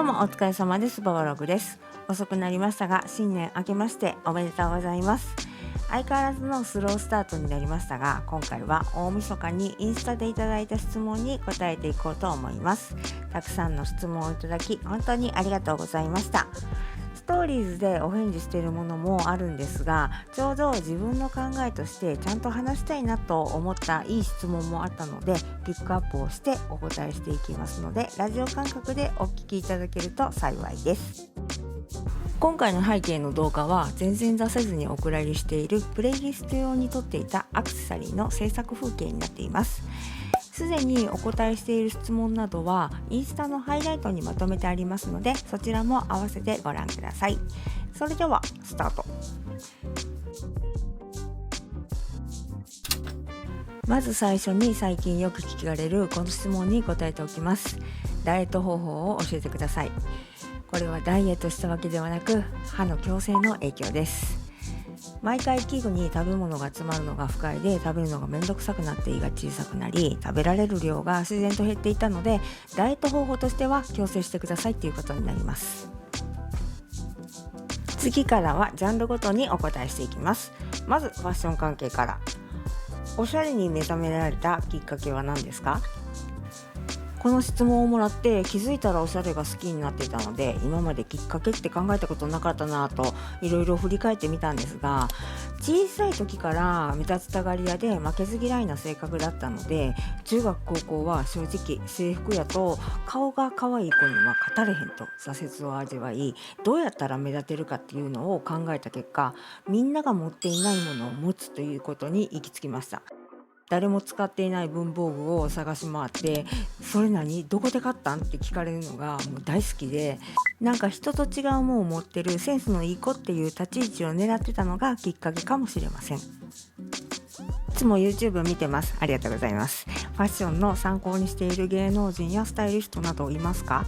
どうもお疲れ様です。ババログです。遅くなりましたが新年明けましておめでとうございます。相変わらずのスロースタートになりましたが、今回は大晦日にインスタでいただいた質問に答えていこうと思います。たくさんの質問をいただき本当にありがとうございました。ストーリーズでお返事しているものもあるんですが、ちょうど自分の考えとしてちゃんと話したいなと思ったいい質問もあったので、ピックアップをしてお答えしていきますので、ラジオ感覚でお聞きいただけると幸いです。今回の背景の動画は全然出せずにお蔵入りしているプレイリスト用に撮っていたアクセサリーの制作風景になっています。すでにお答えしている質問などはインスタのハイライトにまとめてありますので、そちらも合わせてご覧ください。それではスタート。まず最初に最近よく聞かれるこの質問に答えておきます。ダイエット方法を教えてください。これはダイエットしたわけではなく、歯の矯正の影響です。毎回器具に食べ物が詰まるのが不快で、食べるのがめんどくさくなって胃が小さくなり、食べられる量が自然と減っていたので、ダイエット方法としては矯正してくださいということになります。次からはジャンルごとにお答えしていきます。まずファッション関係から。おしゃれに目覚められたきっかけは何ですか？この質問をもらって気づいたらおしゃれが好きになっていたので、今まできっかけって考えたことなかったなといろいろ振り返ってみたんですが、小さい時から目立ちたがり屋で負けず嫌いな性格だったので、中学高校は正直制服やと顔が可愛い子には勝たれへんと挫折を味わい、どうやったら目立てるかっていうのを考えた結果、みんなが持っていないものを持つということに行き着きました。誰も使っていない文房具を探し回って、それ何どこで買ったんって聞かれるのがもう大好きで、なんか人と違うものを持ってるセンスのいい子っていう立ち位置を狙ってたのがきっかけかもしれません。いつも YouTube 見てます。ありがとうございます。ファッションの参考にしている芸能人やスタイリストなどいますか？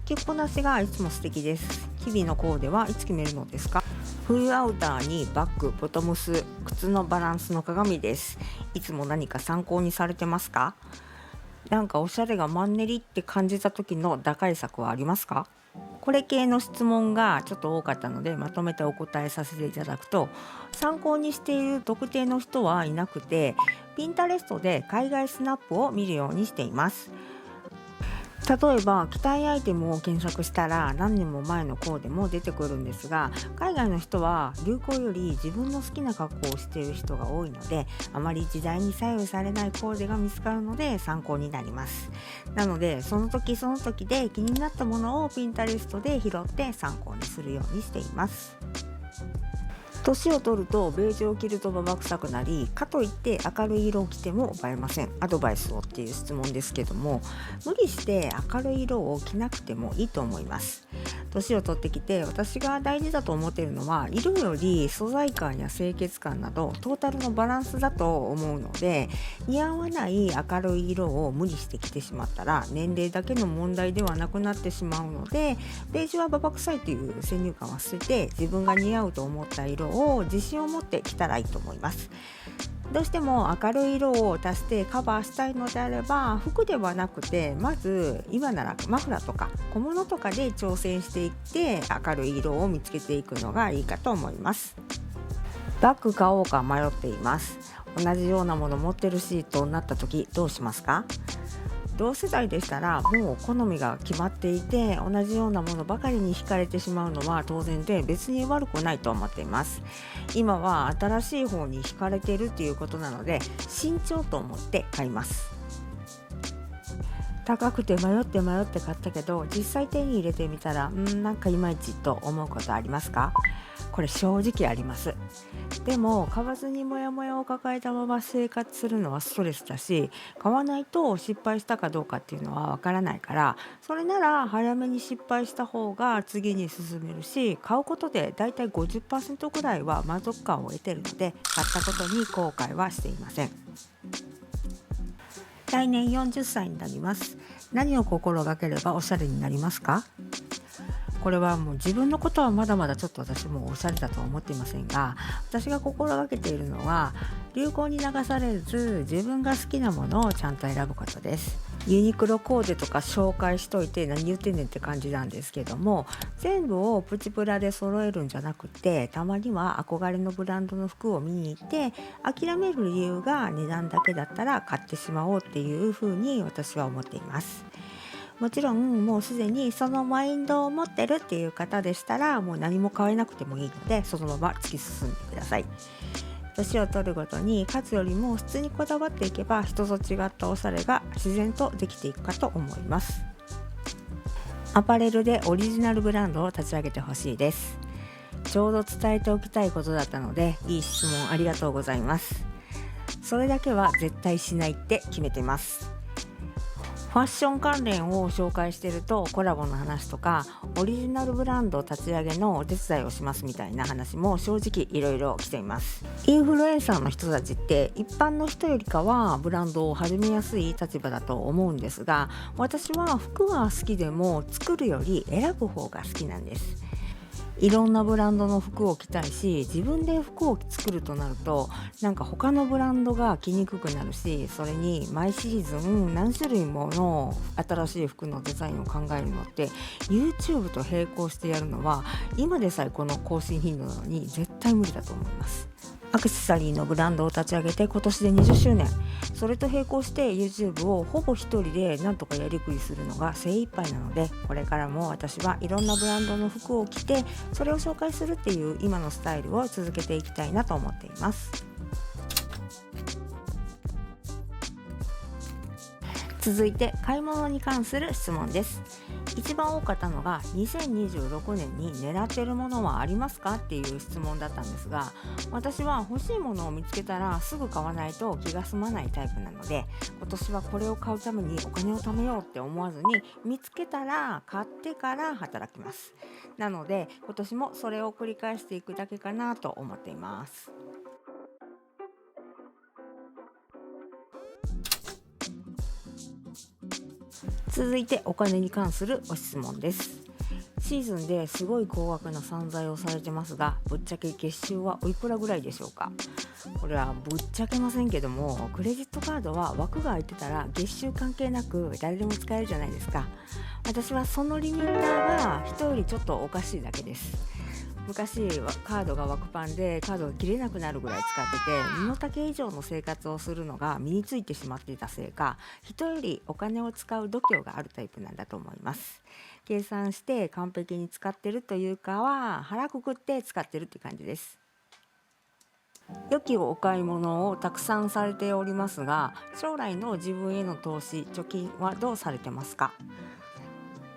着っこなしがいつも素敵です。日々のコーデはいつ決めるのですか？フルアウターにバッグ、ボトムス、靴のバランスの鏡です。いつも何か参考にされてますか？なんかおしゃれがマンネリって感じた時の打開策はありますか？これ系の質問がちょっと多かったので、まとめてお答えさせていただくと、参考にしている特定の人はいなくて、ピンタレストで海外スナップを見るようにしています。例えば着たいアイテムを検索したら何年も前のコーデも出てくるんですが、海外の人は流行より自分の好きな格好をしている人が多いので、あまり時代に左右されないコーデが見つかるので参考になります。なのでその時その時で気になったものをピンタレストで拾って参考にするようにしています。年を取るとベージュを着るとババ臭くなり、かといって明るい色を着ても映えません。アドバイスをっていう質問ですけども、無理して明るい色を着なくてもいいと思います。年を取ってきて私が大事だと思っているのは、色より素材感や清潔感などトータルのバランスだと思うので、似合わない明るい色を無理して着てしまったら年齢だけの問題ではなくなってしまうので、ベージュはババ臭いという先入観は捨てて、自分が似合うと思った色を自信を持って着たらいいと思います。どうしても明るい色を足してカバーしたいのであれば、服ではなくて、まず今ならマフラーとか小物とかで挑戦していって、明るい色を見つけていくのがいいかと思います。バッグ買おうか迷っています。同じようなもの持ってるしとなった時どうしますか？同世代でしたらもう好みが決まっていて、同じようなものばかりに惹かれてしまうのは当然で、別に悪くないと思っています。今は新しい方に惹かれているということなので、慎重と思って買います。高くて迷って買ったけど、実際手に入れてみたらなんかいまいちと思うことありますか？これ正直あります。でも買わずにモヤモヤを抱えたまま生活するのはストレスだし、買わないと失敗したかどうかっていうのはわからないから、それなら早めに失敗した方が次に進めるし、買うことでだいたい 50% ぐらいは満足感を得ているので、買ったことに後悔はしていません。来年40歳になります。何を心がければおしゃれになりますか？これはもう自分のことはまだまだちょっと私もおしゃれだとは思っていませんが、私が心がけているのは、流行に流されず自分が好きなものをちゃんと選ぶことです。ユニクロコーデとか紹介しといて何言ってんねんって感じなんですけども、全部をプチプラで揃えるんじゃなくて、たまには憧れのブランドの服を見に行って諦める理由が値段だけだったら買ってしまおうっていうふうに私は思っています。もちろんもうすでにそのマインドを持ってるっていう方でしたら、もう何も買えなくてもいいのでそのまま突き進んでください。年を取るごとに数よりも質にこだわっていけば、人と違ったおしゃれが自然とできていくかと思います。アパレルでオリジナルブランドを立ち上げてほしいです。ちょうど伝えておきたいことだったので、いい質問ありがとうございます。それだけは絶対しないって決めてます。ファッション関連を紹介してると、コラボの話とかオリジナルブランド立ち上げのお手伝いをしますみたいな話も正直いろいろ来ています。インフルエンサーの人たちって一般の人よりかはブランドを始めやすい立場だと思うんですが、私は服は好きでも作るより選ぶ方が好きなんです。いろんなブランドの服を着たいし、自分で服を作るとなるとなんか他のブランドが着にくくなるし、それに毎シーズン何種類もの新しい服のデザインを考えるのって YouTube と並行してやるのは今でさえこの更新頻度なのに絶対無理だと思います。アクセサリーのブランドを立ち上げて今年で20周年、それと並行して YouTube をほぼ一人でなんとかやりくりするのが精一杯なので、これからも私はいろんなブランドの服を着てそれを紹介するっていう今のスタイルを続けていきたいなと思っています。続いて買い物に関する質問です。一番多かったのが2026年に狙っているものはありますかっていう質問だったんですが、私は欲しいものを見つけたらすぐ買わないと気が済まないタイプなので、今年はこれを買うためにお金を貯めようって思わずに、見つけたら買ってから働きます。なので今年もそれを繰り返していくだけかなと思っています。続いてお金に関するご質問です。シーズンですごい高額な散財をされてますが、ぶっちゃけ月収はおいくらぐらいでしょうか？これはぶっちゃけませんけども、クレジットカードは枠が空いてたら月収関係なく誰でも使えるじゃないですか。私はそのリミッターが人よりちょっとおかしいだけです。昔カードが枠パンでカードが切れなくなるぐらい使ってて、身の丈以上の生活をするのが身についてしまっていたせいか、人よりお金を使う度胸があるタイプなんだと思います。計算して完璧に使ってるというかは腹くくって使ってるって感じです。良きお買い物をたくさんされておりますが、将来の自分への投資貯金はどうされてますか？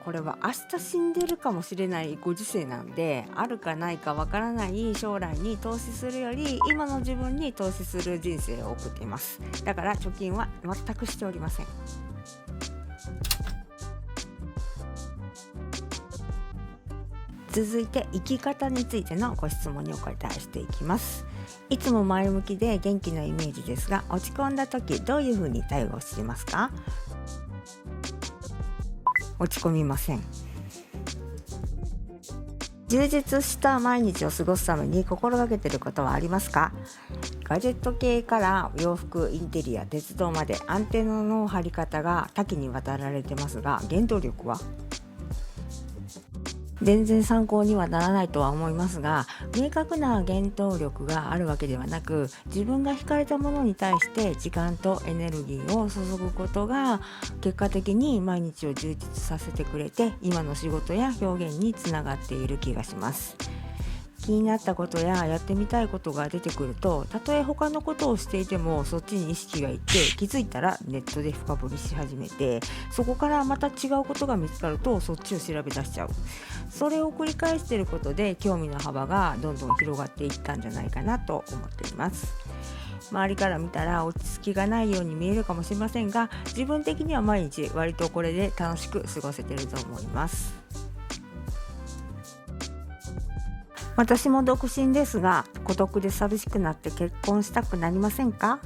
これは明日死んでるかもしれないご時世なんで、あるかないかわからない将来に投資するより今の自分に投資する人生を送っています。だから貯金は全くしておりません。続いて生き方についてのご質問にお答えしていきます。いつも前向きで元気なイメージですが、落ち込んだ時どういうふうに対応していますか？落ち込みません。充実した毎日を過ごすために心がけていることはありますか？ガジェット系から洋服、インテリア、鉄道までアンテナの張り方が多岐にわたられてますが、原動力は全然参考にはならないとは思いますが、明確な原動力があるわけではなく、自分が惹かれたものに対して時間とエネルギーを注ぐことが結果的に毎日を充実させてくれて、今の仕事や表現につながっている気がします。気になったことややってみたいことが出てくると、たとえ他のことをしていてもそっちに意識がいって、気づいたらネットで深掘りし始めて、そこからまた違うことが見つかるとそっちを調べ出しちゃう。それを繰り返していることで興味の幅がどんどん広がっていったんじゃないかなと思っています。周りから見たら落ち着きがないように見えるかもしれませんが、自分的には毎日割とこれで楽しく過ごせていると思います。私も独身ですが、孤独で寂しくなって結婚したくなりませんか？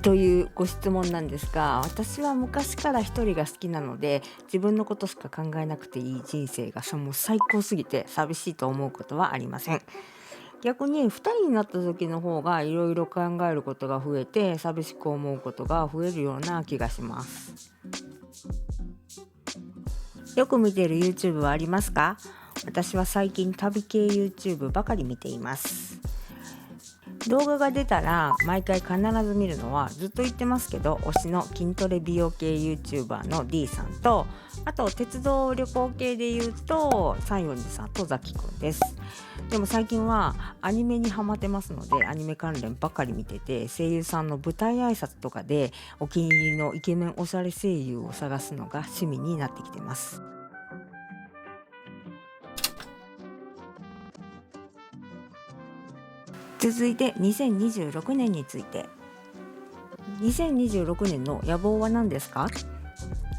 というご質問なんですが、私は昔から一人が好きなので、自分のことしか考えなくていい人生がもう最高すぎて寂しいと思うことはありません。逆に二人になった時の方がいろいろ考えることが増えて、寂しく思うことが増えるような気がします。よく見ている YouTube はありますか？私は最近旅系 YouTube ばかり見ています。動画が出たら毎回必ず見るのはずっと言ってますけど、推しの筋トレ美容系 YouTuber の D さんと、あと鉄道旅行系で言うと西園寺さんとザキくんです。でも最近はアニメにハマってますので、アニメ関連ばっかり見てて、声優さんの舞台挨拶とかでお気に入りのイケメンおしゃれ声優を探すのが趣味になってきてます。続いて2026年について。2026年の野望は何ですか？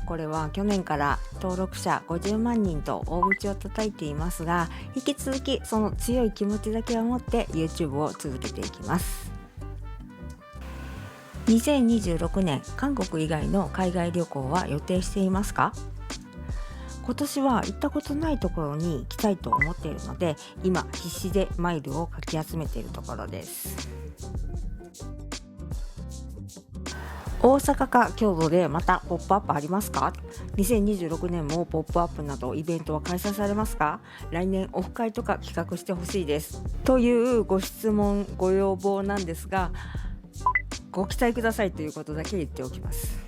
これは去年から登録者50万人と大口を叩いていますが、引き続きその強い気持ちだけを持って YouTube を続けていきます。2026年、韓国以外の海外旅行は予定していますか？今年は行ったことないところに行きたいと思っているので、今必死でマイルをかき集めているところです。大阪か京都でまたポップアップありますか？ 2026 年もポップアップなどイベントは開催されますか？来年オフ会とか企画してほしいですというご質問ご要望なんですが、ご期待くださいということだけ言っておきます。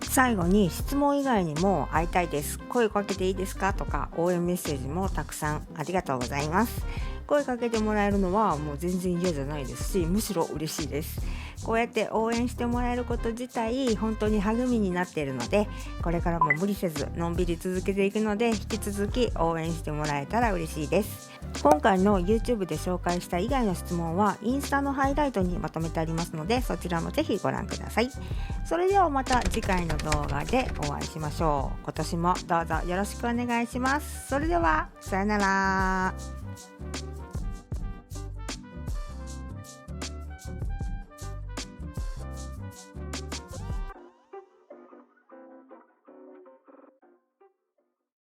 最後に質問以外にも会いたいです、声かけていいですかとか応援メッセージもたくさんありがとうございます。声かけてもらえるのはもう全然嫌じゃないですし、むしろ嬉しいです。こうやって応援してもらえること自体本当に励みになっているので、これからも無理せずのんびり続けていくので、引き続き応援してもらえたら嬉しいです。今回の YouTube で紹介した以外の質問はインスタのハイライトにまとめてありますので、そちらもぜひご覧ください。それではまた次回の動画でお会いしましょう。今年もどうぞよろしくお願いします。それではさよなら。